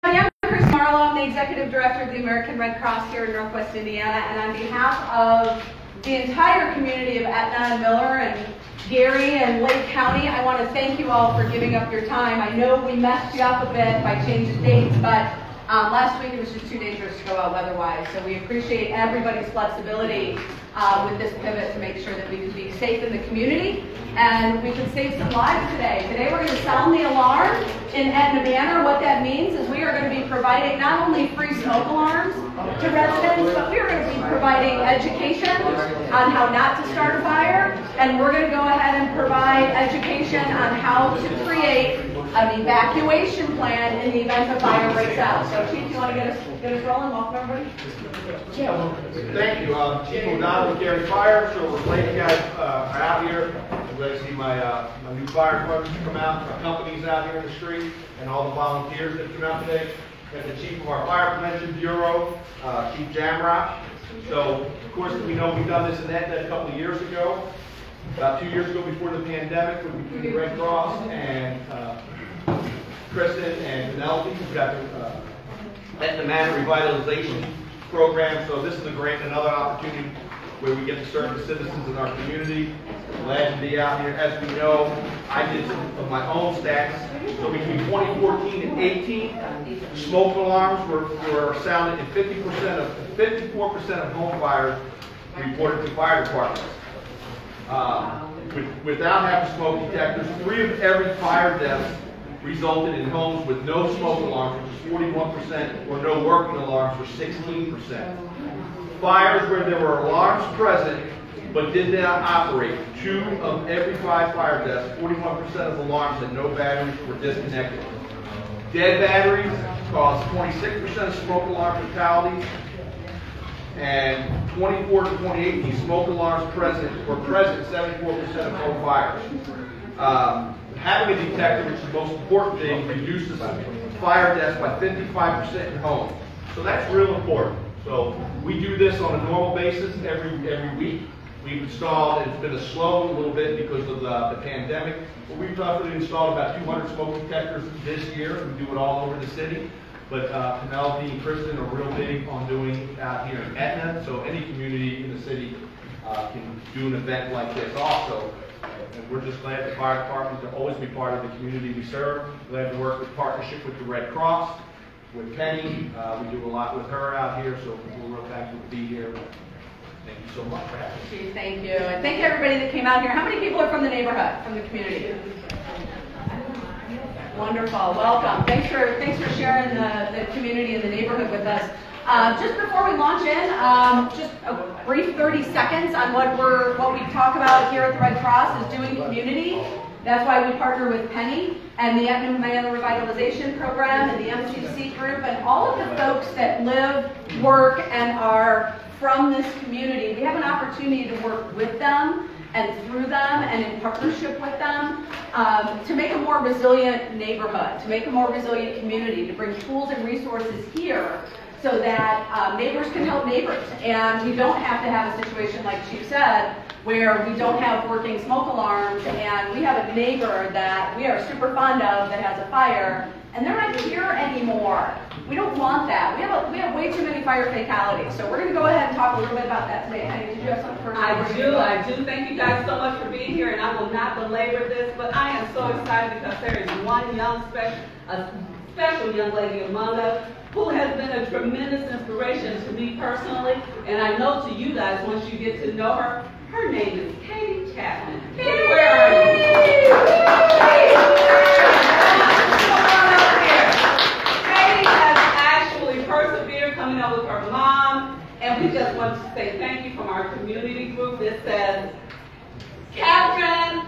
I'm Chris Marlowe. I'm the Executive Director of the American Red Cross here in Northwest Indiana, and on behalf of the entire community of Etna and Miller and Gary and Lake County, I want to thank you all for giving up your time. I know we messed you up a bit by changing dates, but last week it was just too dangerous to go out weather-wise, so we appreciate everybody's flexibility with this pivot to make sure that we can be safe in the community and we can save some lives today. Today we're going to sound the alarm in Etna Manor. What that means is we are going to be providing not only free smoke alarms to residents, but we are going to be providing education on how not to start a fire, and we're going to go ahead and provide education on how to create an evacuation plan in the event a fire breaks out. So Chief, you want to get us rolling? Welcome everybody. Yeah, well, thank you. Chief O'Donnell with Gary Fire. So we're glad you guys are out here. I'm glad to see my new fire department come out, our companies out here in the street, and all the volunteers that came out today. We have the Chief of our Fire Prevention Bureau, Chief Jamrock. So, of course, we know we've done this in Etna a couple of years ago. About 2 years ago, before the pandemic, between the Red Cross and Kristen and Penelope, we've got the Etna Manor Revitalization Program. So this is a great another opportunity where we get to serve the citizens in our community. Glad to be out here. As we know, I did some of my own stats. So between 2014 and 18, smoke alarms were sounded in 54% of home fires reported to fire departments. Without having smoke detectors, 3 of every fire deaths resulted in homes with no smoke alarms, which is 41%, or no working alarms, for 16%. Fires where there were alarms present but did not operate, 2 of every 5 fire deaths, 41% of alarms had no batteries, were disconnected. Dead batteries caused 26% of smoke alarm fatalities, and 24 to 2018 smoke alarms were present 74% of home fires. Having a detector, which is the most important thing, reduces fire deaths by 55% in homes. So that's real important. So we do this on a normal basis every week. We've installed, it's been a little bit because of the pandemic, but we've probably installed about 200 smoke detectors this year. We do it all over the city. But Penelope and Kristen are real big on doing it out here in Etna, so any community in the city can do an event like this also. And we're just glad the fire department to always be part of the community we serve. Glad to work in partnership with the Red Cross, with Penny. We do a lot with her out here, so we're real thankful to be here. Thank you so much for having me. Thank you. And thank you everybody that came out here. How many people are from the neighborhood, from the community? Wonderful. Welcome. Thanks for sharing the community and the neighborhood with us. Just before we launch in, just a brief 30 seconds on what we talk about here at the Red Cross is doing community. That's why we partner with Penny and the Etna Manor Revitalization Program and the MCC group and all of the folks that live, work, and are from this community. We have an opportunity to work with them and through them and in partnership with them to make a more resilient neighborhood, to make a more resilient community, to bring tools and resources here so that neighbors can help neighbors. And we don't have to have a situation like Chief said, where we don't have working smoke alarms and we have a neighbor that we are super fond of that has a fire and they're not here anymore. We don't want that. We have way too many fire fatalities. So we're going to go ahead and talk a little bit about that today. Penny, did you have something for us? I do. Thank you guys so much for being here, and I will not belabor this, but I am so excited because there is one special young lady among us who has been a tremendous inspiration to me personally, and I know to you guys once you get to know her. Her name is Katie Chapman. Katie, where are Katie has actually persevered coming up with her mom, and we just want to say thank you from our community group that says, Catherine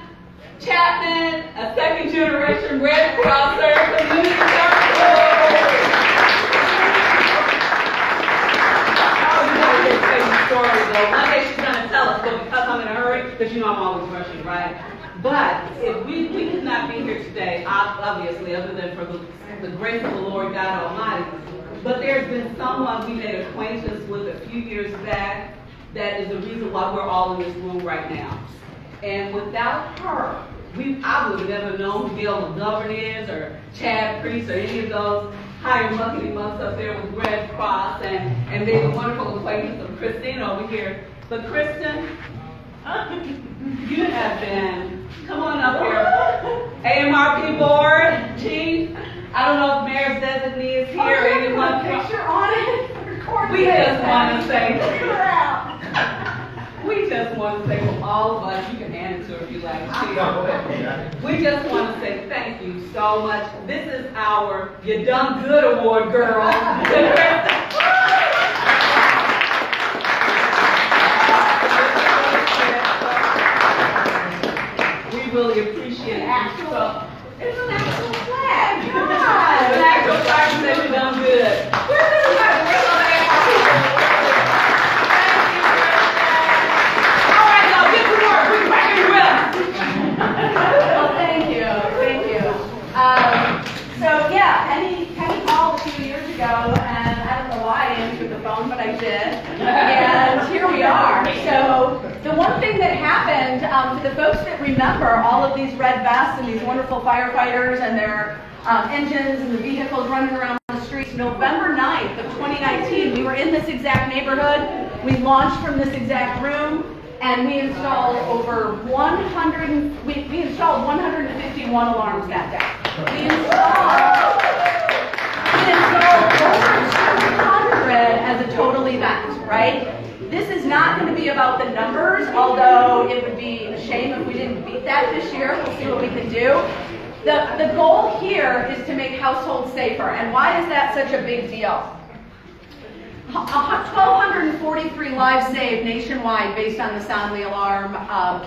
Chapman, a second-generation Red Crosser, community service. Story though. One day she's going to tell us, but because I'm in a hurry, because you know I'm always rushing, right? But if we could not be here today, obviously, other than for the grace of the Lord God Almighty. But there's been someone we made acquaintance with a few years back that is the reason why we're all in this room right now. And without her, I would have never known who Gail McGovern is, or Chad Priest, or any of those. hired Muckety Mucks up there with Red Cross, and they're the wonderful acquaintance of Christine over here. But Kristen, you have been, come on up here, AMRP board, chief. I don't know if mayor's designee is here or anyone. Picture on it. We just want to say, we just want to say from all of us, you can hand it to her if you like. We just want to say thank you so much. This is our You Done Good Award, girl. We really appreciate it. So, it's an actual flag. it's an actual flag that you done good. All right, now get to work. We're back in the Well, thank you. So yeah, Penny called a few years ago, and I don't know why I answered the phone, but I did. And here we are. So the one thing that happened, for the folks that remember all of these red vests and these wonderful firefighters and their engines and the vehicles running around the streets, November 9th of 2019, we were in this exact neighborhood. We launched from this exact room, and we installed over 151 alarms that day. We installed over 200 as a total event, right? This is not going to be about the numbers, although it would be a shame if we didn't beat that this year. We'll see what we can do. The goal here is to make households safer. And why is that such a big deal? 1,243 lives saved nationwide based on the Sound the Alarm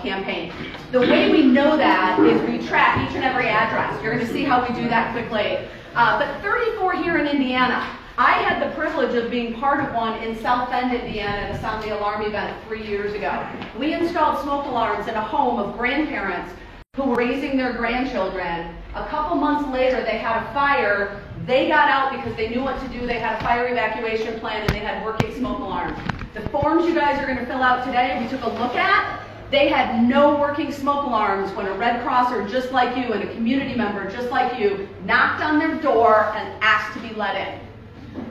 campaign. The way we know that is we track each and every address. You're going to see how we do that quickly. But 34 here in Indiana. I had the privilege of being part of one in South Bend, Indiana, at a Sound the Alarm event 3 years ago. We installed smoke alarms in a home of grandparents who were raising their grandchildren. A couple months later, they had a fire. They got out because they knew what to do. They had a fire evacuation plan, and they had working smoke alarms. The forms you guys are going to fill out today, we took a look at. They had no working smoke alarms when a Red Crosser just like you and a community member just like you knocked on their door and asked to be let in.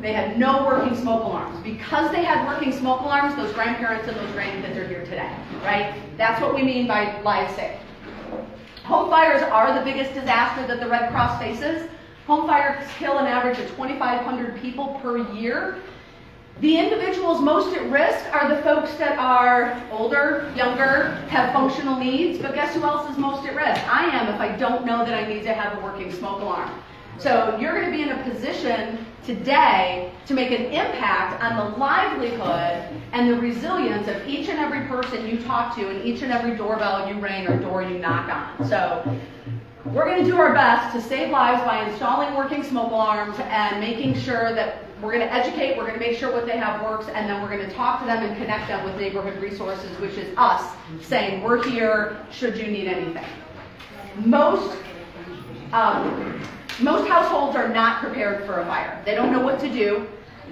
They had no working smoke alarms. Because they had working smoke alarms, those grandparents and those grandkids are here today, right? That's what we mean by lives saved. Home fires are the biggest disaster that the Red Cross faces. Home fires kill an average of 2,500 people per year. The individuals most at risk are the folks that are older, younger, have functional needs, but guess who else is most at risk? I am if I don't know that I need to have a working smoke alarm. So you're going to be in a position today to make an impact on the livelihood and the resilience of each and every person you talk to and each and every doorbell you ring or door you knock on. So we're going to do our best to save lives by installing working smoke alarms and making sure that we're going to educate, we're going to make sure what they have works, and then we're going to talk to them and connect them with neighborhood resources, which is us saying, we're here should you need anything. Most households are not prepared for a fire. They don't know what to do.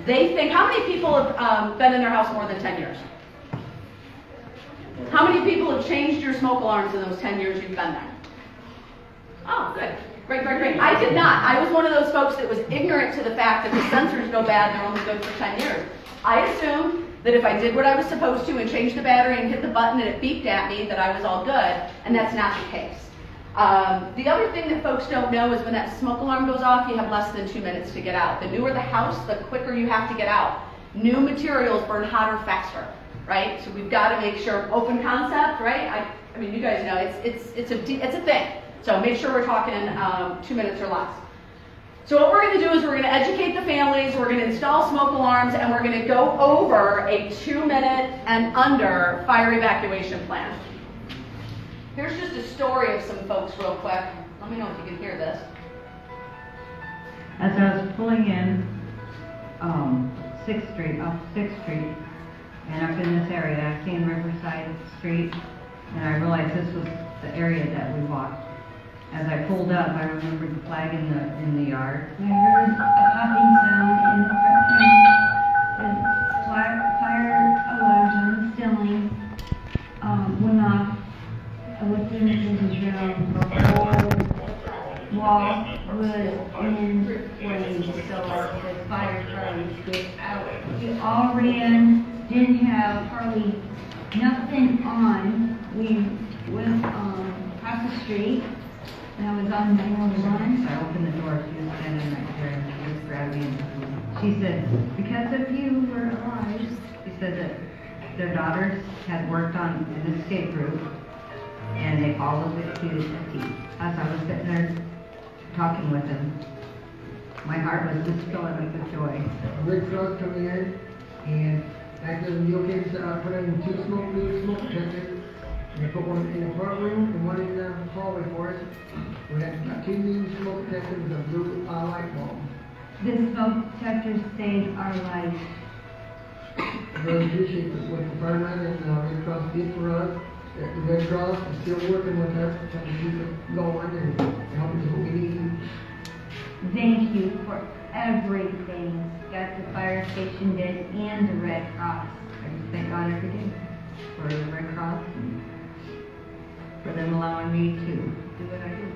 They think, how many people have been in their house more than 10 years? How many people have changed your smoke alarms in those 10 years you've been there? Oh, good. Great. I did not. I was one of those folks that was ignorant to the fact that the sensors go bad and they're only good for 10 years. I assumed that if I did what I was supposed to and changed the battery and hit the button and it beeped at me that I was all good, and that's not the case. The other thing that folks don't know is when that smoke alarm goes off, you have less than 2 minutes to get out. The newer the house, the quicker you have to get out. New materials burn hotter, faster, right? So we've got to make sure, open concept, right? I mean, you guys know, it's a thing. So make sure we're talking 2 minutes or less. So what we're going to do is we're going to educate the families, we're going to install smoke alarms, and we're going to go over a 2-minute and under fire evacuation plan. Here's just a story of some folks real quick. Let me know if you can hear this. As I was pulling in 6th Street, off 6th Street, and up in this area, I seen Riverside Street, and I realized this was the area that we walked. As I pulled up, I remembered the flag in the yard. I heard a popping sound in the front room. The fire alarms on the ceiling went off. I looked into the room. The whole wall was in flames. So those fire Charlies get out. We all ran, didn't have hardly nothing on. We went across the street, and I was on 911. I opened the door, she was standing right there, and she just grabbed me. She said, because of you, we're alive. She said that their daughters had worked on an escape route, and they followed it to a T. As I was sitting there talking with them, my heart was just filling up with joy. Red Cross coming in, and after the meal came, I put in 2 smoke detectors, and I put one in the front room and one in the hallway for us. We had about 2 new smoke detectors with a blue light bulb. The smoke detectors saved our lives. I really appreciate what the firemen and Red Cross did for us. The Red Cross is still working with us, trying to keep it going and helping us what we need. Thank you for everything that the fire station did and the Red Cross. I just thank God every day for the Red Cross and for them allowing me to do what I do.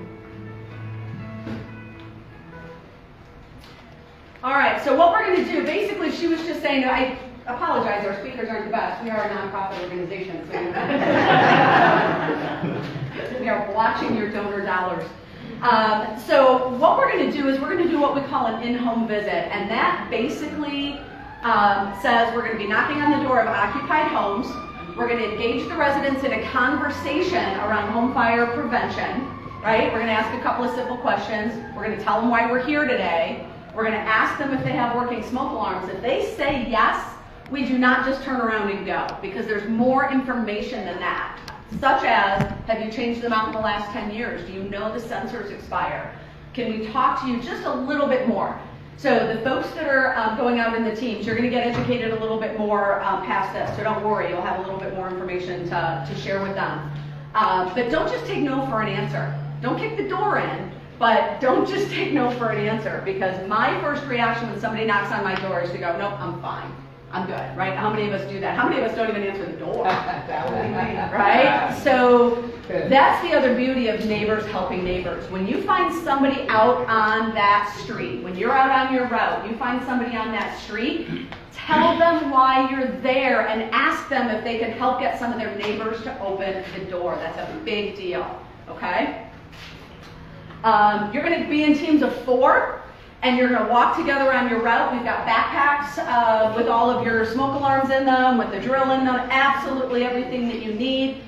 All right, so what we're going to do, basically she was just saying, I apologize, our speakers aren't the best. We are a nonprofit organization, so we are watching your donor dollars. So what we're going to do is we're going to do what we call an in-home visit, and that basically says we're going to be knocking on the door of occupied homes. We're going to engage the residents in a conversation around home fire prevention, right? We're going to ask a couple of simple questions. We're going to tell them why we're here today. We're going to ask them if they have working smoke alarms. If they say yes, we do not just turn around and go, because there's more information than that. Such as, have you changed them out in the last 10 years? Do you know the sensors expire? Can we talk to you just a little bit more? So the folks that are going out in the teams, you're going to get educated a little bit more past this, so don't worry, you'll have a little bit more information to share with them. But don't just take no for an answer. Don't kick the door in, but don't just take no for an answer, because my first reaction when somebody knocks on my door is to go, nope, I'm fine. I'm good, right? How many of us do that? How many of us don't even answer the door? Right? So that's the other beauty of neighbors helping neighbors. When you find somebody out on that street, when you're out on your route, you find somebody on that street, tell them why you're there and ask them if they can help get some of their neighbors to open the door. That's a big deal, okay? You're going to be in teams of 4. And you're going to walk together on your route. We've got backpacks with all of your smoke alarms in them, with the drill in them, absolutely everything that you need.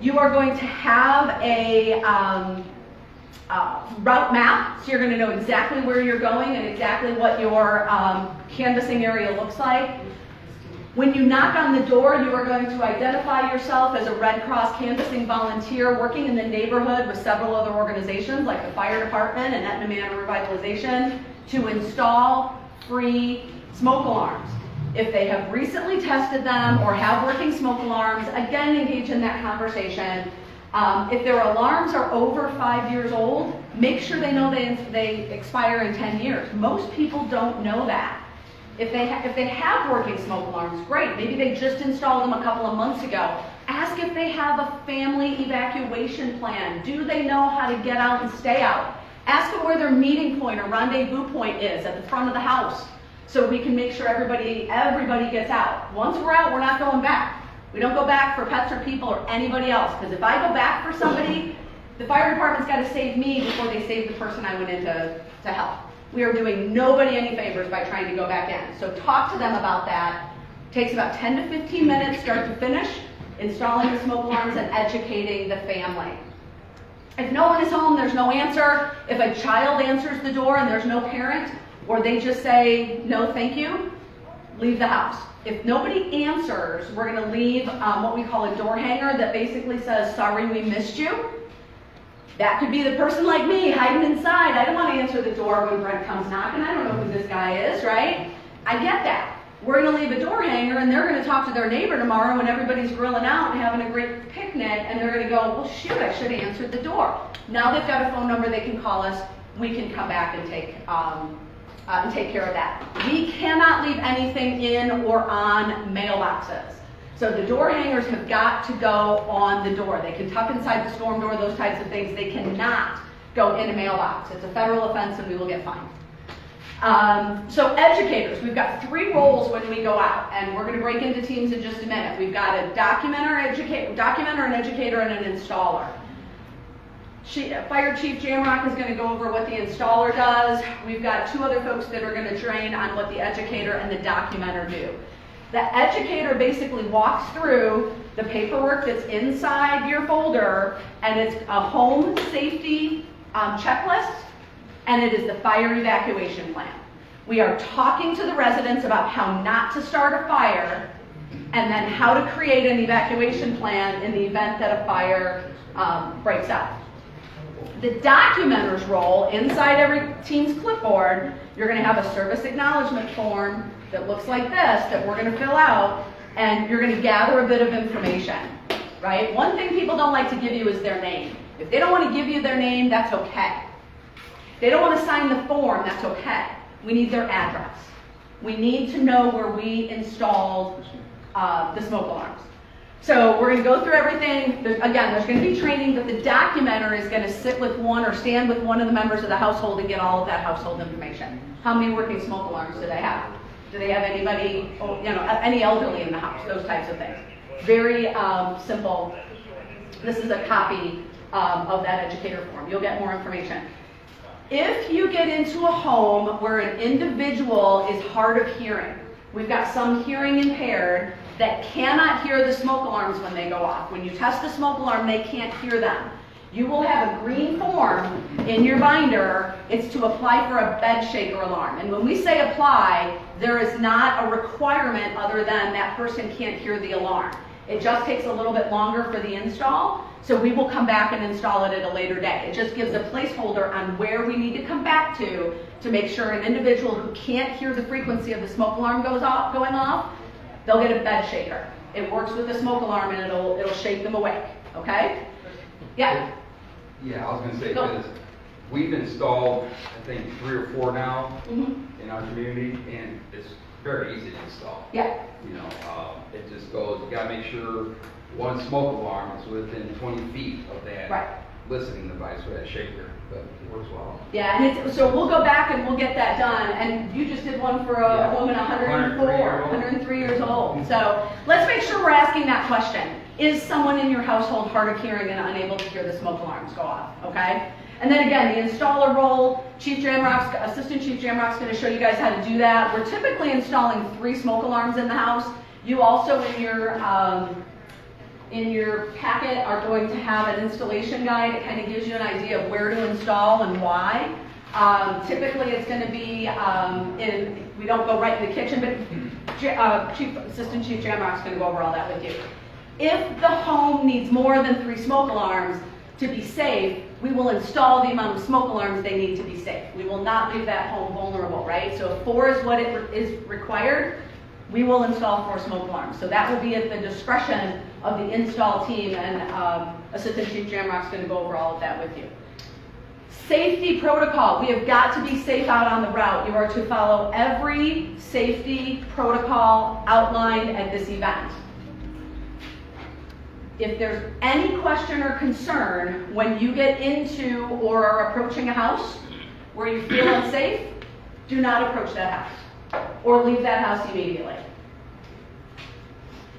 You are going to have a route map, so you're going to know exactly where you're going and exactly what your canvassing area looks like. When you knock on the door, you are going to identify yourself as a Red Cross canvassing volunteer working in the neighborhood with several other organizations like the fire department and Etna Manor Revitalization to install free smoke alarms. If they have recently tested them or have working smoke alarms, again, engage in that conversation. If their alarms are over 5 years old, make sure they know they expire in 10 years. Most people don't know that. If they have working smoke alarms, great. Maybe they just installed them a couple of months ago. Ask if they have a family evacuation plan. Do they know how to get out and stay out? Ask them where their meeting point or rendezvous point is at the front of the house, so we can make sure everybody gets out. Once we're out, we're not going back. We don't go back for pets or people or anybody else, because if I go back for somebody, the fire department's got to save me before they save the person I went in to help. We are doing nobody any favors by trying to go back in. So talk to them about that. It takes about 10 to 15 minutes, start to finish, installing the smoke alarms and educating the family. If no one is home, there's no answer. If a child answers the door and there's no parent, or they just say, no, thank you, leave the house. If nobody answers, we're going to leave what we call a door hanger that basically says, sorry, we missed you. That could be the person like me hiding inside. I don't want to answer the door when Brent comes knocking. I don't know who this guy is, right? I get that. We're going to leave a door hanger, and they're going to talk to their neighbor tomorrow when everybody's grilling out and having a great picnic, and they're going to go, well, shoot, I should have answered the door. Now they've got a phone number they can call us. We can come back and take care of that. We cannot leave anything in or on mailboxes. So the door hangers have got to go on the door. They can tuck inside the storm door, those types of things. They cannot go in a mailbox. It's a federal offense and we will get fined. So educators, we've got 3 roles when we go out, and we're going to break into teams in just a minute. We've got a documenter, an educator, and an installer. Fire Chief Jamrock is going to go over what the installer does. We've got 2 other folks that are going to train on what the educator and the documenter do. The educator basically walks through the paperwork that's inside your folder, and it's a home safety checklist, and it is the fire evacuation plan. We are talking to the residents about how not to start a fire, and then how to create an evacuation plan in the event that a fire breaks out. The documenter's role, inside every team's clipboard, you're going to have a service acknowledgement form that looks like this that we're going to fill out, and you're going to gather a bit of information, right? One thing people don't like to give you is their name. If they don't want to give you their name, that's okay. If they don't want to sign the form, that's okay. We need their address. We need to know where we installed the smoke alarms. So we're going to go through everything. Again, there's going to be training, but the documenter is going to sit with one or stand with one of the members of the household and get all of that household information. How many working smoke alarms do they have? Do they have anybody, any elderly in the house? Those types of things. Very simple. This is a copy of that educator form. You'll get more information. If you get into a home where an individual is hard of hearing, we've got some hearing impaired that cannot hear the smoke alarms when they go off. When you test the smoke alarm, they can't hear them. You will have a green form in your binder. It's to apply for a bed shaker alarm. And when we say apply, there is not a requirement other than that person can't hear the alarm. It just takes a little bit longer for the install, so we will come back and install it at a later day. It just gives a placeholder on where we need to come back to make sure an individual who can't hear the frequency of the smoke alarm going off, they'll get a bed shaker. It works with the smoke alarm and it'll shake them awake, okay? Yeah? Yeah, I was gonna say, because we've installed, I think, 3 or 4 now in our community, and it's very easy to install. Yeah. It just goes, you gotta make sure one smoke alarm is within 20 feet of that listening device for that shaker, but it works well. Yeah, and so we'll go back and we'll get that done. And you just did one for a woman 103 years old. So let's make sure we're asking that question. Is someone in your household hard of hearing and unable to hear the smoke alarms go off? Okay? And then again, the installer role, Assistant Chief Jamrock's going to show you guys how to do that. We're typically installing 3 smoke alarms in the house. You also, in your packet, are going to have an installation guide. It kind of gives you an idea of where to install and why. Typically, it's going to be we don't go right in the kitchen, but Assistant Chief Jamrock's going to go over all that with you. If the home needs more than 3 smoke alarms to be safe, we will install the amount of smoke alarms they need to be safe. We will not leave that home vulnerable, right? So if 4 is what is required, we will install 4 smoke alarms. So that will be at the discretion of the install team, and Assistant Chief Jamrock's going to go over all of that with you. Safety protocol. We have got to be safe out on the route. You are to follow every safety protocol outlined at this event. If there's any question or concern when you get into or are approaching a house where you feel unsafe, do not approach that house or leave that house immediately.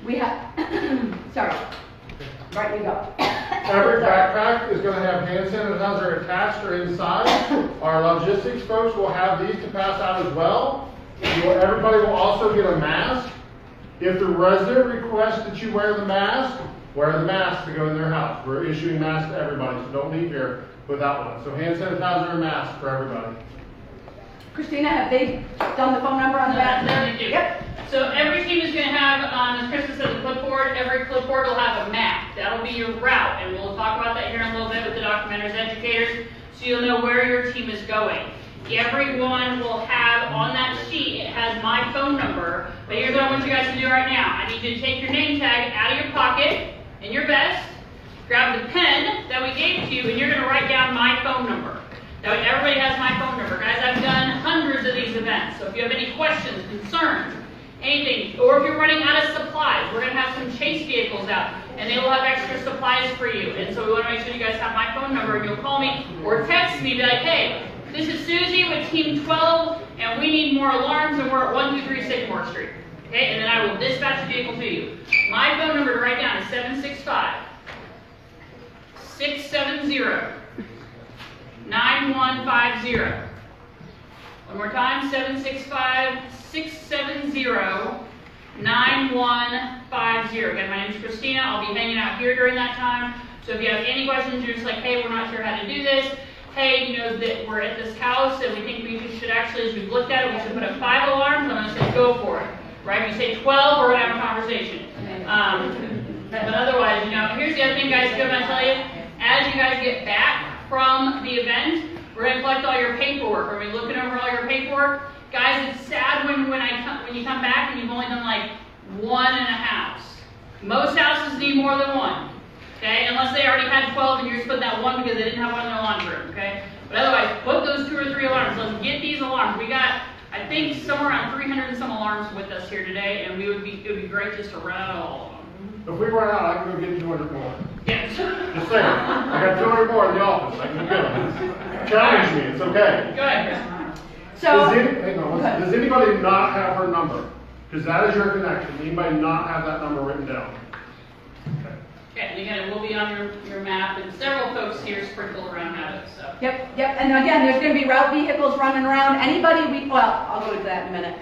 We have, sorry, right you go. Every backpack is going to have hand sanitizer attached or inside. Our logistics folks will have these to pass out as well. Everybody will also get a mask. If the resident requests that you wear the mask to go in their house. We're issuing masks to everybody, so don't leave here without one. So hand sanitizer and mask for everybody. Christina, have they done the phone number on the back there? They do. Yep. So every team is going to have, as Krista said, the clipboard. Every clipboard will have a map. That'll be your route, and we'll talk about that here in a little bit with the documenters, educators, so you'll know where your team is going. Everyone will have on that sheet, it has my phone number, but here's what I want you guys to do right now. I need you to take your name tag out of your pocket, in your vest, grab the pen that we gave to you, and you're going to write down my phone number. That way everybody has my phone number. Guys, I've done hundreds of these events, so if you have any questions, concerns, anything, or if you're running out of supplies, we're going to have some chase vehicles out, and they will have extra supplies for you. And so we want to make sure you guys have my phone number, and you'll call me or text me, be like, hey, this is Susie with Team 12 and we need more alarms, and we're at 123 Sycamore Street. Okay, and then I will dispatch the vehicle to you. My phone number to write down is 765-670-9150. One more time, 765-670-9150. Again, my name is Christina. I'll be hanging out here during that time. So if you have any questions, you're just like, hey, we're not sure how to do this. Hey, you know that we're at this house and we think we should actually, as we've looked at it, we should put up 5 alarms. I'm going to say go for it. Right? If you say 12, we're going to have a conversation. But otherwise, you know, here's the other thing, guys, I'm going to tell you. As you guys get back from the event, we're going to collect all your paperwork. We're going to be looking over all your paperwork. Guys, it's sad when you come back and you've only done like 1 in a house. Most houses need more than 1. Okay, unless they already had 12 and you're just putting that 1 because they didn't have one in their laundry room. Okay, but otherwise, put those 2 or 3 alarms. Let's get these alarms. We got, I think, somewhere around 300 and some alarms with us here today, and it would be great just to run out all of them. If we run out, I can go get 200 more. Yes. Just saying, I got 200 more in the office. I can get them. Challenge me. It's okay. Go ahead, Chris. So, Does anybody not have her number? Because that is your connection. Anybody not have that number written down? Okay, and again, it will be on your map, and several folks here sprinkled around have it, so. Yep, and again, there's going to be route vehicles running around. Anybody, well, I'll go into that in a minute.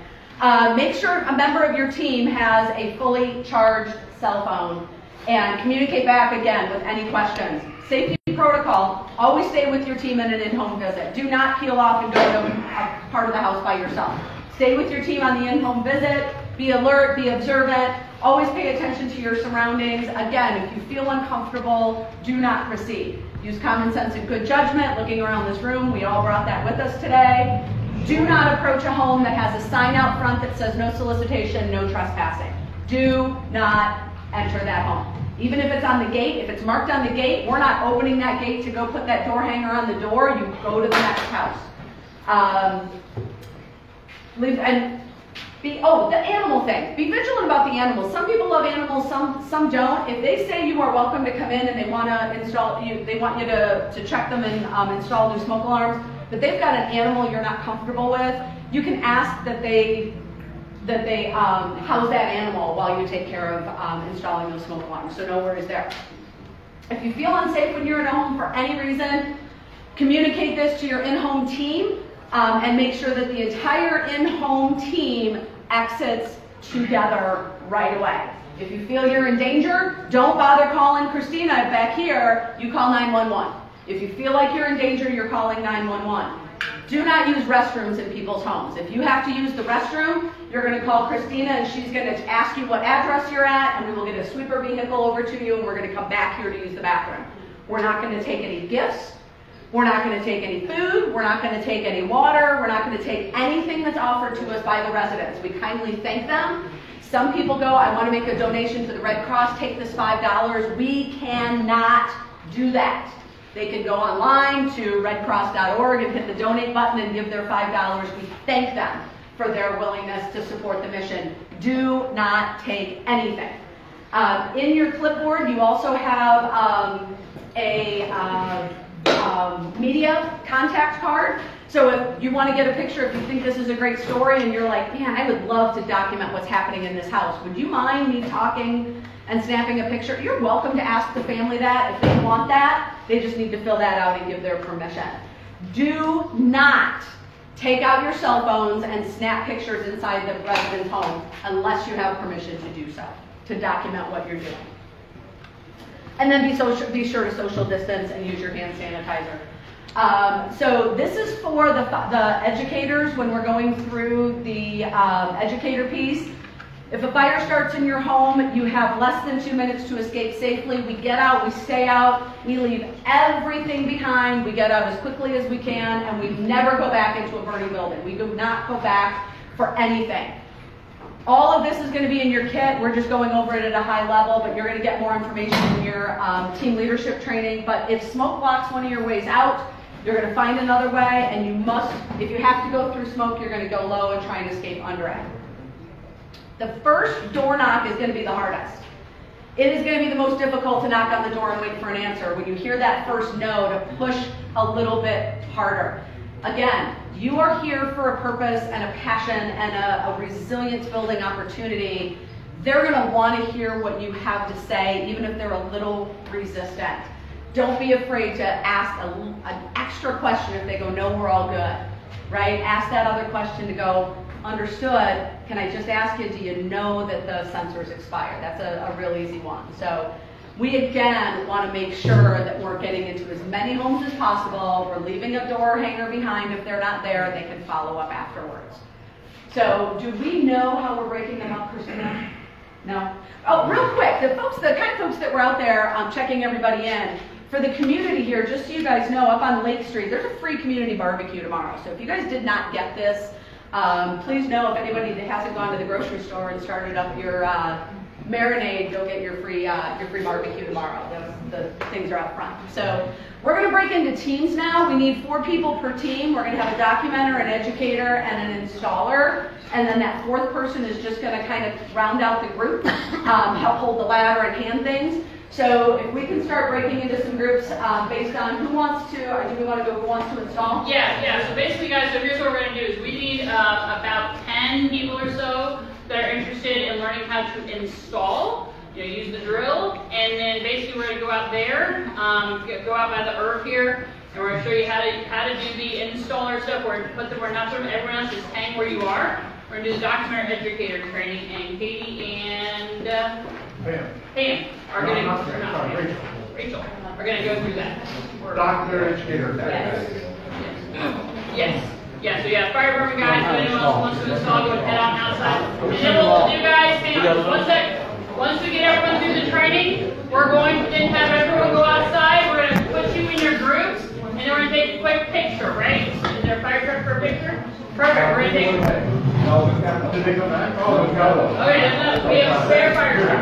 Make sure a member of your team has a fully charged cell phone and communicate back again with any questions. Safety protocol, always stay with your team in an in-home visit. Do not peel off and go to a part of the house by yourself. Stay with your team on the in-home visit, be alert, be observant, always pay attention to your surroundings. Again, if you feel uncomfortable, do not proceed. Use common sense and good judgment. Looking around this room, we all brought that with us today. Do not approach a home that has a sign out front that says no solicitation, no trespassing. Do not enter that home. Even if it's on the gate, if it's marked on the gate, we're not opening that gate to go put that door hanger on the door. You go to the next house. The animal thing. Be vigilant about the animals. Some people love animals, some don't. If they say you are welcome to come in and they want to install you, they want you to check them and install new smoke alarms, but they've got an animal you're not comfortable with, you can ask that they house that animal while you take care of installing those smoke alarms. So no worries there. If you feel unsafe when you're in a home for any reason, communicate this to your in-home team and make sure that the entire in-home team exits together right away. If you feel you're in danger, don't bother calling Christina back here, you call 911. If you feel like you're in danger, you're calling 911. Do not use restrooms in people's homes. If you have to use the restroom, you're going to call Christina and she's going to ask you what address you're at, and we will get a sweeper vehicle over to you and we're going to come back here to use the bathroom. We're not going to take any gifts. We're not going to take any food. We're not going to take any water. We're not going to take anything that's offered to us by the residents. We kindly thank them. Some people go, I want to make a donation to the Red Cross, take this $5. We cannot do that. They can go online to redcross.org and hit the donate button and give their $5. We thank them for their willingness to support the mission. Do not take anything. In your clipboard, you also have a media contact card. So if you want to get a picture, if you think this is a great story and you're like, man, I would love to document what's happening in this house, would you mind me talking and snapping a picture? You're welcome to ask the family that if they want that. They just need to fill that out and give their permission. Do not take out your cell phones and snap pictures inside the resident's home unless you have permission to do so, to document what you're doing. And then be sure to social distance and use your hand sanitizer. So this is for the educators when we're going through the educator piece. If a fire starts in your home, you have less than 2 minutes to escape safely. We get out, we stay out, we leave everything behind, we get out as quickly as we can, and we never go back into a burning building. We do not go back for anything. All of this is going to be in your kit. We're just going over it at a high level, but you're going to get more information in your team leadership training. But if smoke blocks one of your ways out, you're going to find another way, and you must, if you have to go through smoke, you're going to go low and try and escape under it. The first door knock is going to be the hardest. It is going to be the most difficult to knock on the door and wait for an answer. When you hear that first no, to push a little bit harder. Again, you are here for a purpose and a passion and a resilience building opportunity. They're going to want to hear what you have to say, even if they're a little resistant. Don't be afraid to ask an extra question if they go, no, we're all good, right? Ask that other question to go, understood. Can I just ask you, do you know that the sensors expire? That's a real easy one. So we, again, want to make sure that we're getting into as many homes as possible. We're leaving a door hanger behind. If they're not there, they can follow up afterwards. So do we know how we're breaking them up, Christina? No? Oh, real quick, the kind of folks that were out there checking everybody in, for the community here, just so you guys know, up on Lake Street, there's a free community barbecue tomorrow. So if you guys did not get this, please know if anybody that hasn't gone to the grocery store and started up your marinade, go get your free barbecue tomorrow. The things are out front. So we're going to break into teams now. We need 4 people per team. We're going to have a documenter, an educator, and an installer. And then that 4th person is just going to kind of round out the group, help hold the ladder and hand things. So if we can start breaking into some groups based on who wants to, or do we want to go who wants to install? Yeah. So basically, guys, so here's what we're going to do is we need about 10 people or so that are interested in learning how to install. Use the drill, and then basically we're going to go out there, go out by the earth here, and we're going to show you how to do the installer stuff. We're not sort of everyone else just hang where you are. We're going to do the documenter educator training, and Katie and Pam are going to Rachel are going to go through that. Documenter educator. Yes. Yeah, so yeah, fire department guys, if anyone else wants to install, go head out outside. And then what we'll do, guys, hang on, one sec. Once we get everyone through the training, we're going to then have everyone go outside. We're going to put you in your groups, and then we're going to take a quick picture, right? Is there a fire truck for a picture? Perfect, we're going to take Did they come back? Oh, let's go. Okay, no, we have a spare fire truck.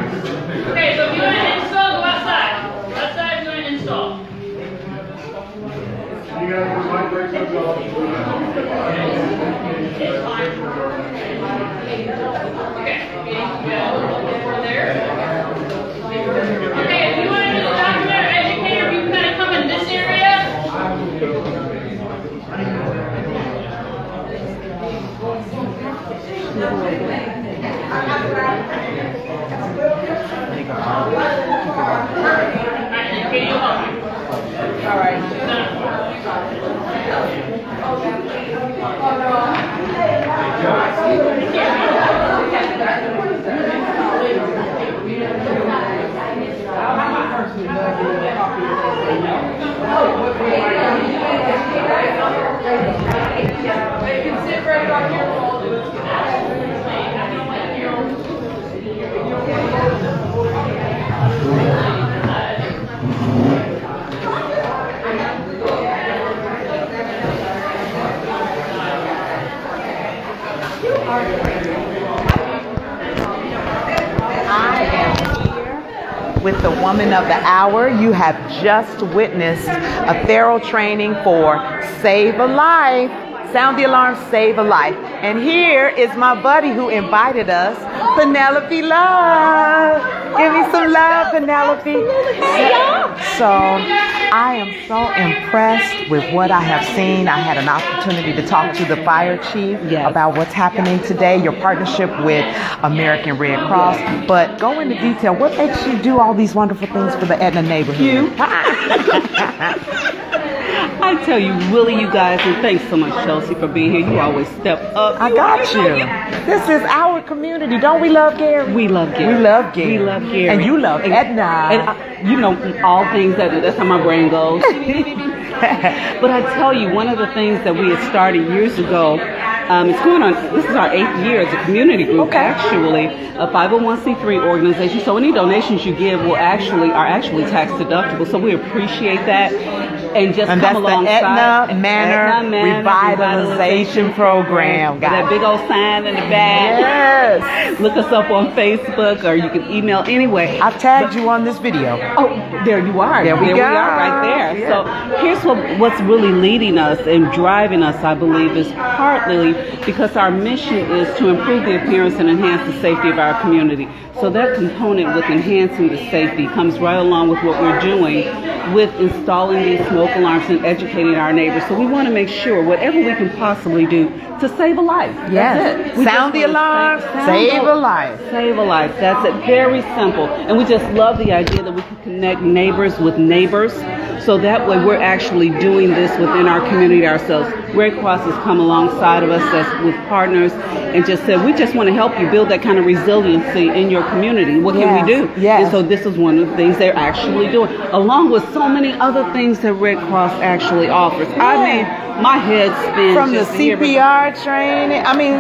Okay, so if you want to install, go outside. Go outside if you want to install. You guys might break something off. Okay, if you want to do the documenter educator, you can kind of come in this area. All right. They can sit right back here while all do it. With the Woman of the Hour. You have just witnessed a thorough training for Save a Life. Sound the alarm, save a life. And here is my buddy who invited us, Penelope Love. Give me some love, Penelope. So I am so impressed with what I have seen. I had an opportunity to talk to the fire chief about what's happening today, your partnership with American Red Cross. But go into detail. What makes you do all these wonderful things for the Etna neighborhood? I tell you, really, you guys, and thanks so much, Chelsea, for being here. You always step up. I got you. This is our community. Don't we love Gary? We love Gary. We love Gary. We love Gary. And you love Edna. And you know, all things that's how my brain goes. But I tell you, one of the things that we had started years ago, it's going on, this is our 8th year as a community group, actually, a 501c3 organization. So any donations you give are actually tax deductible. So we appreciate that. And just come alongside. The Etna Manor Revitalization Program. That big old sign in the back. Yes. Look us up on Facebook, or you can email anyway. I've tagged you on this video. Oh, there you are. There we go. We are right there. Yeah. So here's what's really leading us and driving us, I believe, is partly because our mission is to improve the appearance and enhance the safety of our community. So that component with enhancing the safety comes right along with what we're doing with installing these smoke smoke alarms and educating our neighbors. So we want to make sure whatever we can possibly do to save a life. Yes. That's it. Sound the alarm, save a life. Save a life. That's it. Very simple. And we just love the idea that we can connect neighbors with neighbors. So that way we're actually doing this within our community ourselves. Red Cross has come alongside of us as with partners and just said, we just want to help you build that kind of resiliency in your community. What can we do? Yes. And so this is one of the things they're actually doing, along with so many other things that Red Cross actually offers. I mean, my head spins. From the CPR training, I mean,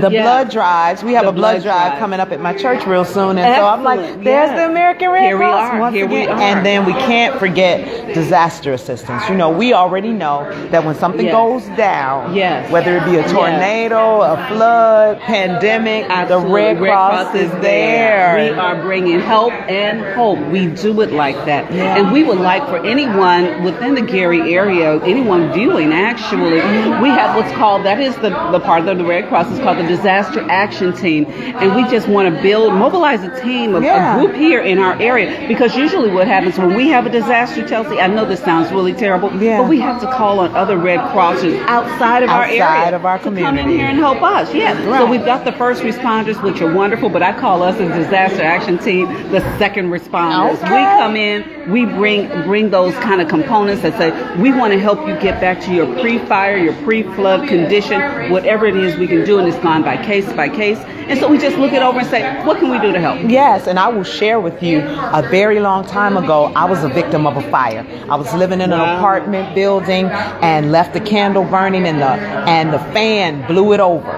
the blood drives. We have a blood drive coming up at my church real soon. And so I'm like, there's the American Red Cross once again. And then we can't forget disaster assistance. You know, we already know that when something goes down, whether it be a tornado, a flood, pandemic, the Red Cross is there. We are bringing help and hope. We do it like that. And we would like for anyone within the Gary area, anyone viewing actually, we have what's called, that is the part of the Red Cross is called the Disaster Action Team. And we just want to mobilize a team, a group here in our area. Because usually what happens when we have a disaster, Chelsea, I know this sounds really terrible, but we have to call on other Red Crosses outside of our area. Outside of our community. To come in here and help us. So we've got the first responders, which are wonderful, but I call us a Disaster Action Team the second responders. We come in, we bring those kind of components that say, we want to help you get back to your pre-fire, your pre-flood condition, whatever it is we can do, and it's gone by case by case. And so we just look it over and say, what can we do to help? Yes, and I will share with you, a very long time ago, I was a victim of a fire. I was living in an apartment building and left the candle burning and the fan blew it over.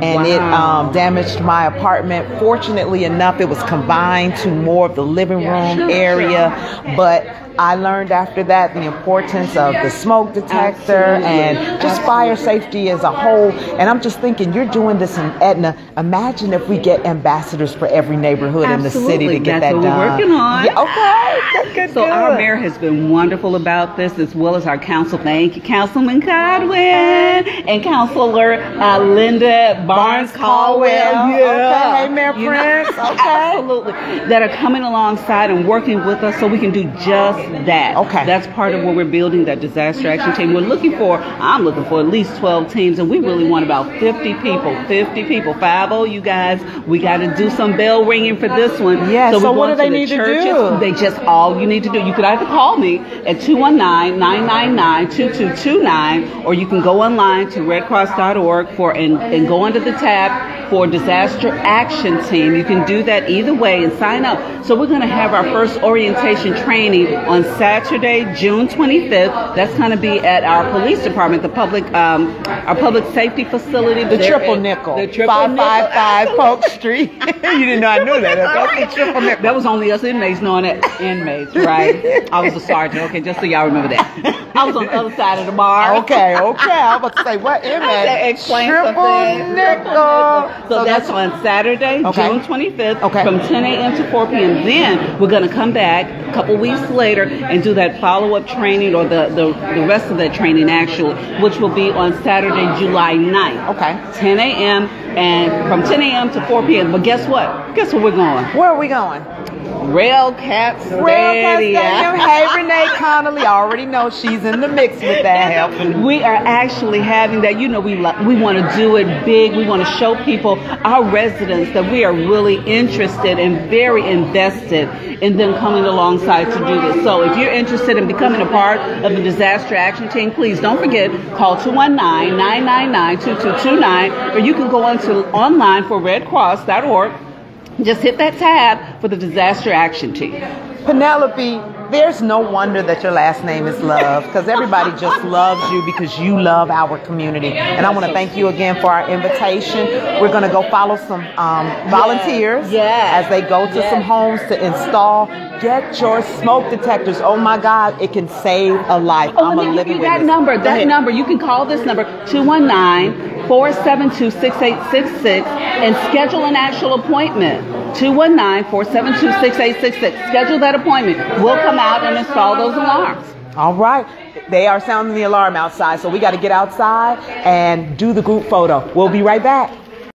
And it damaged my apartment. Fortunately enough, it was combined to more of the living room area. But I learned after that the importance of the smoke detector and just fire safety as a whole. And I'm just thinking, you're doing this in Etna. Imagine if we get ambassadors for every neighborhood in the city to get that done. That's what we're working on. Good. So our mayor has been wonderful about this, as well as our council. Thank you, Councilman Codwin and Councilor Linda Barnes-Caldwell. Hey, Mayor Prince. Absolutely. That are coming alongside and working with us so we can do just that. That's part of what we're building, that disaster action team. I'm looking for at least 12 teams, and we really want about 50 people. 50, you guys. We got to do some bell ringing for this one. So what do they need to do? They just, all you need to do, you could either call me at 219-999-2229, or you can go online to redcross.org and go under the tab for Disaster Action Team. You can do that either way and sign up. So we're going to have our first orientation training on Saturday, June 25th. That's going to be at our police department, our public safety facility. The Triple Nickel. 555 Polk Street. You didn't know I knew that. That's the Triple Nickel. That was only us inmates knowing it. Inmates, right? I was a sergeant. Okay, just so y'all remember that. I was on the other side of the bar. Okay. I was about to say, what inmate? Triple Nickel. So that's on Saturday, June 25th, from 10 a.m. to 4 p.m. Then we're going to come back a couple weeks later and do that follow-up training, or the rest of that training actually, which will be on Saturday, July 9th. 10 a.m. and from 10 a.m. to 4 p.m. But guess what? Guess where we're going? Where are we going? Railcat Stadium. Hey, Renee Connolly, I already know she's in the mix with that. We are actually having that. You know, we want to do it big. We want to show people, our residents, that we are really interested and very invested in them coming alongside to do this. So if you're interested in becoming a part of the Disaster Action Team, please don't forget, call 219-999-2229, or you can go online for redcross.org. Just hit that tab for the Disaster Action Team. Penelope, there's no wonder that your last name is Love, because everybody just loves you because you love our community. And I want to thank you again for our invitation. We're going to go follow some volunteers as they go to some homes to install. Get your smoke detectors. Oh my God, it can save a life. I'm a living witness. That number, you can call this number, 219-472-6866, and schedule an actual appointment. 219-472-6866. Schedule that appointment. We'll come out and install those alarms. All right. They are sounding the alarm outside, so we got to get outside and do the group photo. We'll be right back.